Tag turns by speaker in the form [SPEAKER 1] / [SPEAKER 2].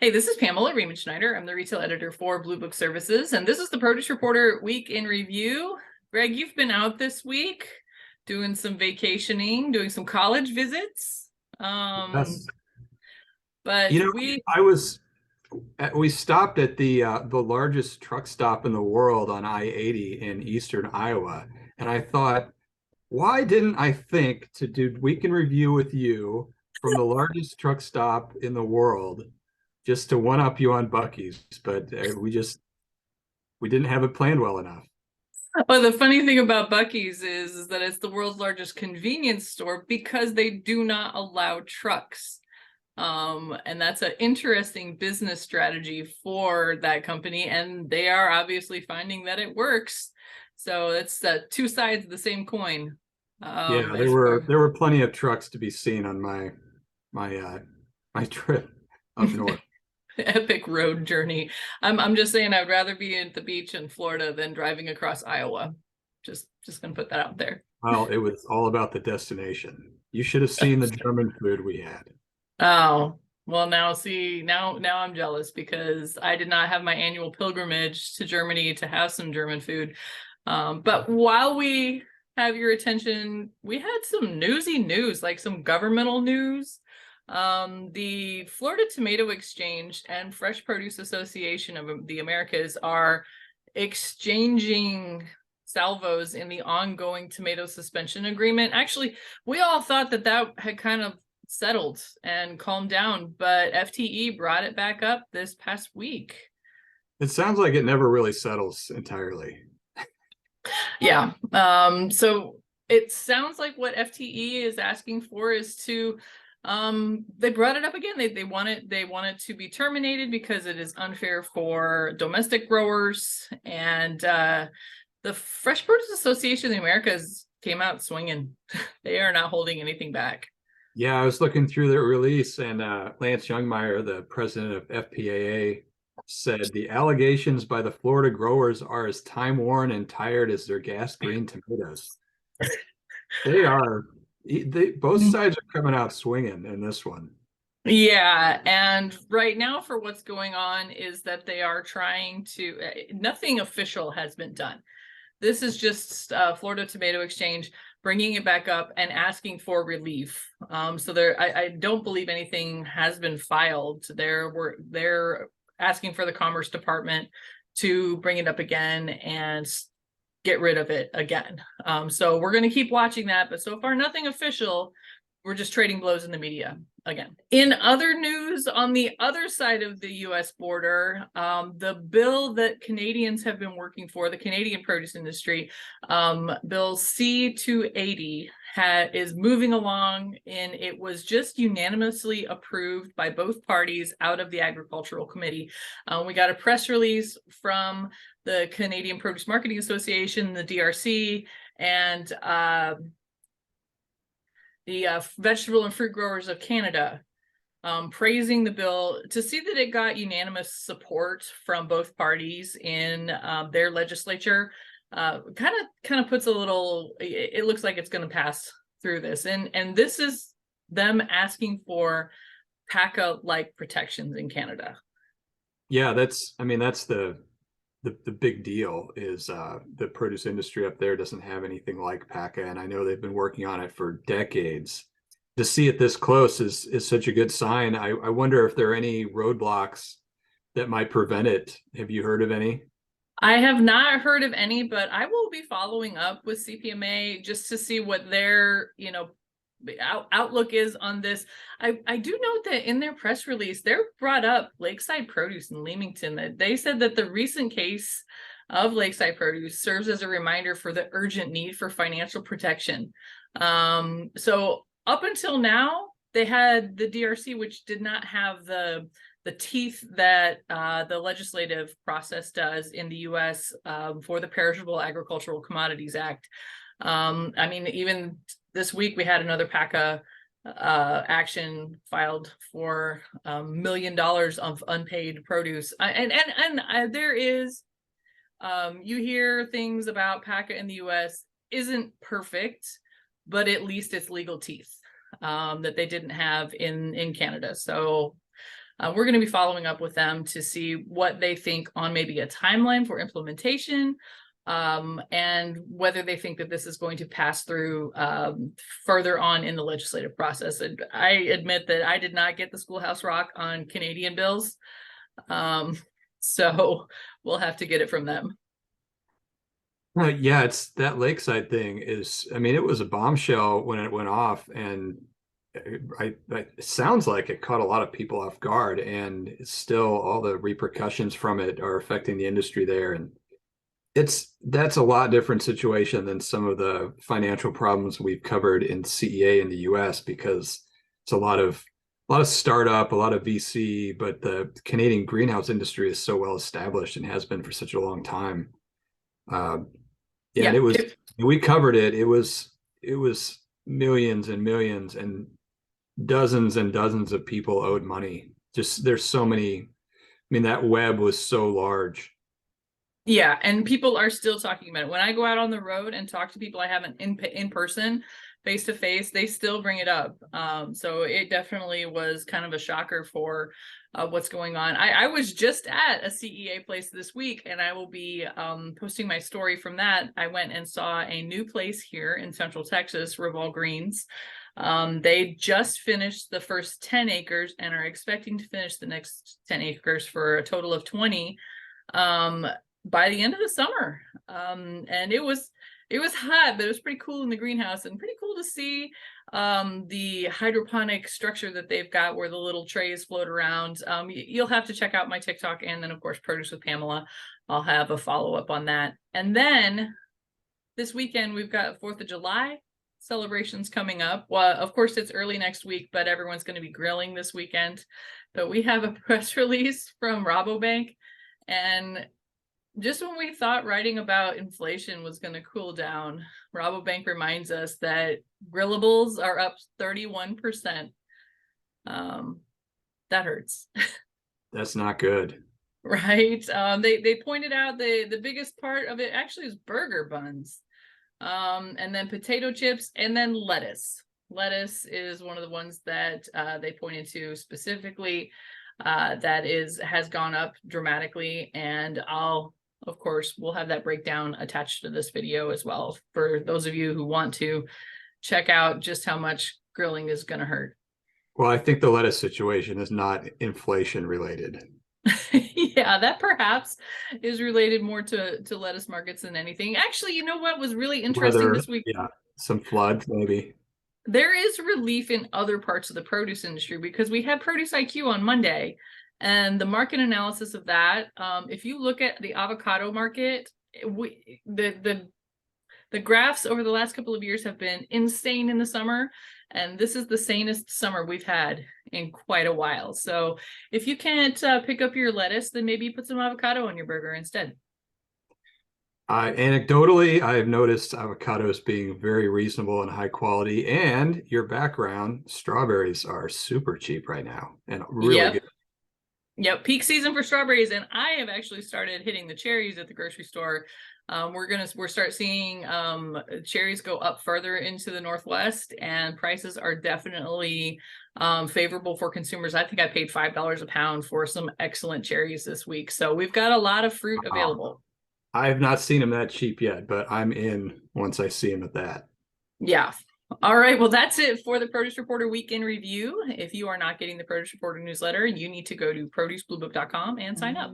[SPEAKER 1] Hey, this is Pamela Riemenschneider. I'm the retail editor for Blue Book Services, and this is the Produce Reporter Week in Review. Greg, you've been out this week doing some vacationing, doing some college visits.
[SPEAKER 2] Yes.
[SPEAKER 1] But
[SPEAKER 2] You know, I was we stopped at the largest truck stop in the world on I-80 in eastern Iowa, and I thought, why didn't I think to do Week in Review with you from the largest truck stop in the world just to one up you on Buc-ee's, but we didn't have it planned well enough.
[SPEAKER 1] well, the funny thing about Buc-ee's is that it's the world's largest convenience store because they do not allow trucks. And that's an interesting business strategy for that company, and they are obviously finding that it works. So it's two sides of the same coin.
[SPEAKER 2] Yeah, there
[SPEAKER 1] As
[SPEAKER 2] were
[SPEAKER 1] far
[SPEAKER 2] there were plenty of trucks to be seen on my my trip up north.
[SPEAKER 1] epic road journey. I'm just saying I'd rather be at the beach in Florida than driving across Iowa. Just gonna put that out there.
[SPEAKER 2] Well, it was all about the destination. You should have seen the German food we had.
[SPEAKER 1] Oh, well, now see, now I'm jealous because I did not have my annual pilgrimage to Germany to have some German food. But while we have your attention, we had some newsy news, like some governmental news. The Florida Tomato Exchange and Fresh Produce Association of the Americas are exchanging salvos in the ongoing tomato suspension agreement. Actually, we all thought that had kind of settled and calmed down, but FTE brought it back up this past week.
[SPEAKER 2] It sounds like it never really settles entirely.
[SPEAKER 1] Yeah. So it sounds like what FTE is asking for is to they brought it up again. They want it to be terminated because it is unfair for domestic growers. And the Fresh Produce Association of the Americas came out swinging. They are not holding anything back.
[SPEAKER 2] Yeah, I was looking through the release, and Lance Youngmeyer, the president of FPAA, said the allegations by the Florida growers are as time-worn and tired as their gas green tomatoes. They are, both sides are coming out swinging in this one.
[SPEAKER 1] Yeah, and right now for what's going on is that they are trying to, nothing official has been done. This is just Florida Tomato Exchange bringing it back up and asking for relief. So I don't believe anything has been filed. They're asking for the Commerce Department to bring it up again and get rid of it again. So we're going to keep watching that, but so far nothing official. We're just trading blows in the media again. In other news, on the other side of the U.S. border, the bill that Canadians have been working for, the Canadian produce industry, Bill C-280, is moving along, and it was just unanimously approved by both parties out of the Agricultural Committee. We got a press release from the Canadian Produce Marketing Association, the DRC, and the Vegetable and Fruit Growers of Canada, praising the bill. To see that it got unanimous support from both parties in their legislature kind of puts a little, it looks like it's going to pass through this. And this is them asking for PACA-like protections in Canada.
[SPEAKER 2] Yeah, that's the big deal is the produce industry up there doesn't have anything like PACA, and I know they've been working on it for decades. To see it this close is such a good sign. I wonder if there are any roadblocks that might prevent it. Have you heard of any?
[SPEAKER 1] I have not heard of any, but I will be following up with CPMA just to see what their, outlook is on this. I do note that in their press release, they're brought up Lakeside Produce in Leamington. That they said that the recent case of Lakeside Produce serves as a reminder for the urgent need for financial protection. So up until now, they had the DRC, which did not have the teeth that the legislative process does in the U.S. For the Perishable Agricultural Commodities Act. I mean, even this week we had another PACA action filed for $1 million of unpaid produce. And there is, you hear things about PACA in the U.S. isn't perfect, but at least it's legal teeth that they didn't have in Canada. So We're going to be following up with them to see what they think on maybe a timeline for implementation, and whether they think that this is going to pass through further on in the legislative process. And I admit that I did not get the schoolhouse rock on Canadian bills, so we'll have to get it from them.
[SPEAKER 2] Yeah, it's that Lakeside thing is, I mean, it was a bombshell when it went off, and it sounds like it caught a lot of people off guard, and it's still all the repercussions from it are affecting the industry there. And that's a lot different situation than some of the financial problems we've covered in CEA in the US, because it's a lot of startup, a lot of VC, but the Canadian greenhouse industry is so well established and has been for such a long time. Yeah, and we covered it. It was millions and millions, and dozens of people owed money. Just there's so many. I mean, that web was so large.
[SPEAKER 1] Yeah, and people are still talking about it. When I go out on the road and talk to people I haven't in person, face to face, they still bring it up. So it definitely was kind of a shocker for what's going on. I was just at a CEA place this week, and I will be posting my story from that. I went and saw a new place here in Central Texas, Revolve Greens. They just finished the first 10 acres and are expecting to finish the next 10 acres for a total of 20 by the end of the summer. And it was hot, but it was pretty cool in the greenhouse, and pretty cool to see the hydroponic structure that they've got where the little trays float around. You'll have to check out my TikTok, and then of course Produce with Pamela. I'll have a follow-up on that. And then this weekend we've got 4th of July celebrations coming up. Well, of course it's early next week, but everyone's going to be grilling this weekend. But we have a press release from Rabobank, and just when we thought writing about inflation was going to cool down, Rabobank reminds us that grillables are up 31%. That hurts.
[SPEAKER 2] That's not good.
[SPEAKER 1] Right. They pointed out the biggest part of it actually is burger buns, and then potato chips, and then lettuce. Lettuce is one of the ones that they pointed to specifically, that has gone up dramatically. And of course, we'll have that breakdown attached to this video as well for those of you who want to check out just how much grilling is going to hurt.
[SPEAKER 2] Well, I think the lettuce situation is not inflation related.
[SPEAKER 1] Yeah, that perhaps is related more to lettuce markets than anything. Actually, you know what was really interesting this week?
[SPEAKER 2] Yeah, some floods maybe.
[SPEAKER 1] There is relief in other parts of the produce industry, because we had Produce IQ on Monday, and the market analysis of that. If you look at the avocado market, the graphs over the last couple of years have been insane in the summer, and this is the sanest summer we've had in quite a while. So if you can't pick up your lettuce, then maybe put some avocado on your burger instead.
[SPEAKER 2] Anecdotally, I've noticed avocados being very reasonable and high quality, and your background, strawberries are super cheap right now and really good.
[SPEAKER 1] Yep, peak season for strawberries, and I have actually started hitting the cherries at the grocery store. We're start seeing cherries go up further into the Northwest, and prices are definitely favorable for consumers. I think I paid $5 a pound for some excellent cherries this week. So we've got a lot of fruit available.
[SPEAKER 2] I have not seen them that cheap yet, but I'm in once I see them at that.
[SPEAKER 1] Yeah. All right. Well, that's it for the Produce Reporter Week in Review. If you are not getting the Produce Reporter newsletter, you need to go to producebluebook.com and sign up.